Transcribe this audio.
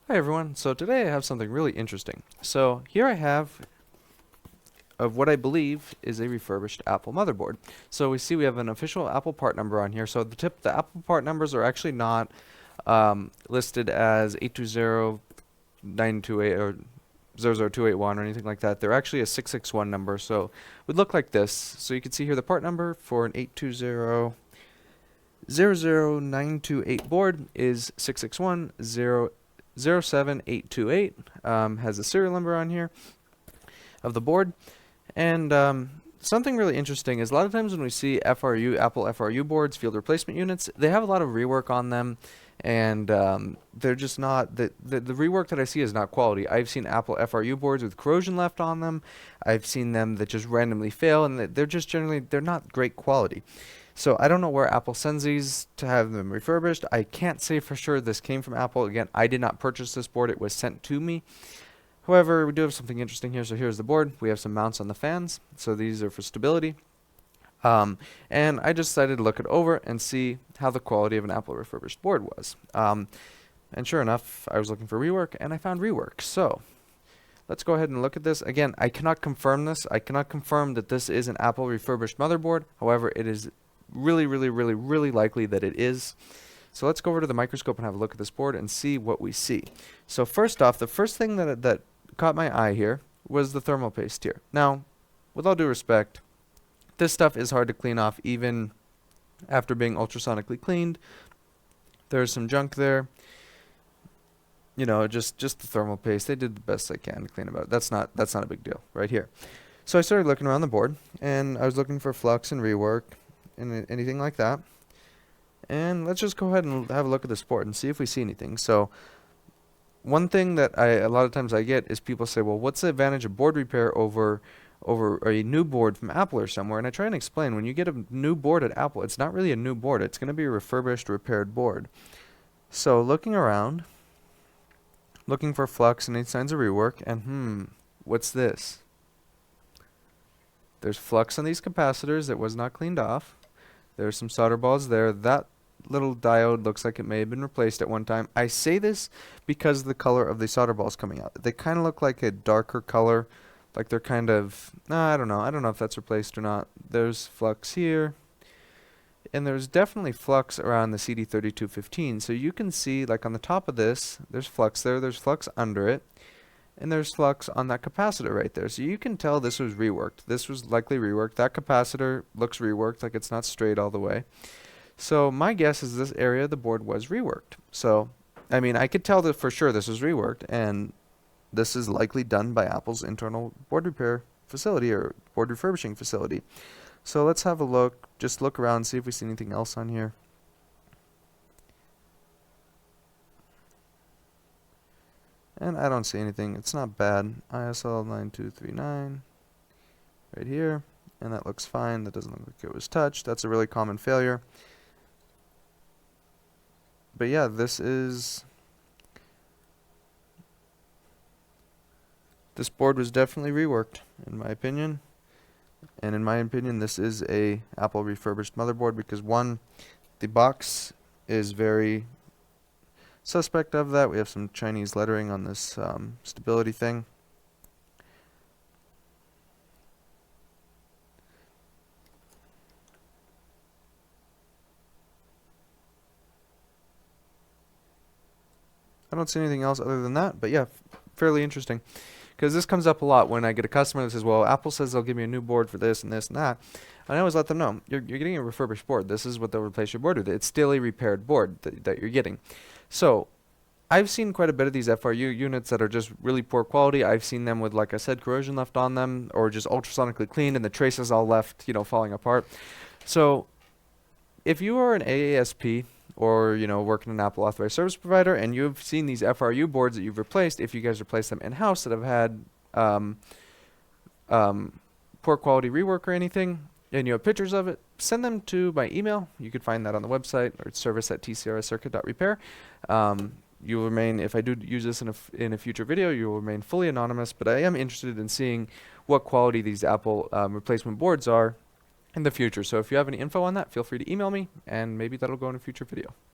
Hi everyone, so today I have something really interesting. So here I have of what I believe is a refurbished Apple motherboard. So we have an official Apple part number on here. So the Apple part numbers are actually not listed as 820-928 or 00281 or anything like that. They're actually a 661 number, so it would look like this. So you can see here the part number for an 820-00928 board is 661-07828. Has the serial number on here of the board. And something really interesting is a lot of times when we see Apple FRU boards, field replacement units, they have a lot of rework on them, and they're just not, the rework that I see is not quality. I've seen Apple FRU boards with corrosion left on them. I've seen them that just randomly fail, and they're just generally, they're not great quality. So I don't know where Apple sends these to have them refurbished. I can't say for sure this came from Apple. Again, I did not purchase this board. It was sent to me. However, we do have something interesting here. So here's the board. We have some mounts on the fans. So these are for stability. And I just decided to look it over and see how the quality of an Apple refurbished board was. And sure enough, I was looking for rework, and I found rework. So let's go ahead and look at this. Again, I cannot confirm this. I cannot confirm that this is an Apple refurbished motherboard. However, it is really likely that it is. So let's go over to the microscope and have a look at this board and see what we see. So first off, the first thing that caught my eye here was the thermal paste here. Now, with all due respect, this stuff is hard to clean off even after being ultrasonically cleaned. There's some junk there. You know, just the thermal paste. They did the best they can to clean it out. That's not a big deal right here. So I started looking around the board, and I was looking for flux and rework and anything like that. And let's just go ahead and have a look at this board and see if we see anything. So one thing that a lot of times I get is people say, well, what's the advantage of board repair over a new board from Apple or somewhere? And I try and explain, when you get a new board at Apple, it's not really a new board. It's going to be a refurbished, repaired board. So looking around, looking for flux and any signs of rework, and what's this? There's flux on these capacitors that was not cleaned off. There's some solder balls there. That little diode looks like it may have been replaced at one time. I say this because of the color of the solder balls coming out. They kind of look like a darker color, like they're kind of, I don't know if that's replaced or not. There's flux here, and there's definitely flux around the CD3215. So you can see, like on the top of this, there's flux there, there's flux under it, and there's flux on that capacitor right there. So you can tell this was reworked. This was likely reworked. That capacitor looks reworked, like it's not straight all the way. So my guess is this area of the board was reworked. So, I mean, I could tell that for sure this was reworked, and this is likely done by Apple's internal board repair facility or board refurbishing facility. So let's have a look, just look around, see if we see anything else on here. And I don't see anything. It's not bad. ISL 9239 right here, and that looks fine. That doesn't look like it was touched. That's a really common failure. But yeah, this board was definitely reworked, in my opinion. And in my opinion, this is a Apple refurbished motherboard because, one, the box is very suspect of that. We have some Chinese lettering on this stability thing. I don't see anything else other than that, but yeah, fairly interesting. Because this comes up a lot when I get a customer that says, well, Apple says they'll give me a new board for this and this and that. And I always let them know, you're getting a refurbished board. This is what they'll replace your board with. It's still a repaired board that you're getting. So I've seen quite a bit of these FRU units that are just really poor quality. I've seen them with, like I said, corrosion left on them, or just ultrasonically cleaned and the traces all left, falling apart. So if you are an AASP, or work in an Apple authorized service provider, and you've seen these FRU boards that you've replaced, if you guys replace them in-house that have had poor quality rework or anything, and you have pictures of it, send them to my email. You could find that on the website, or service@tcrscircuit.repair. You will remain, if I do use this in a future video, you will remain fully anonymous, but I am interested in seeing what quality these Apple replacement boards are in the future. So if you have any info on that, feel free to email me, and maybe that'll go in a future video.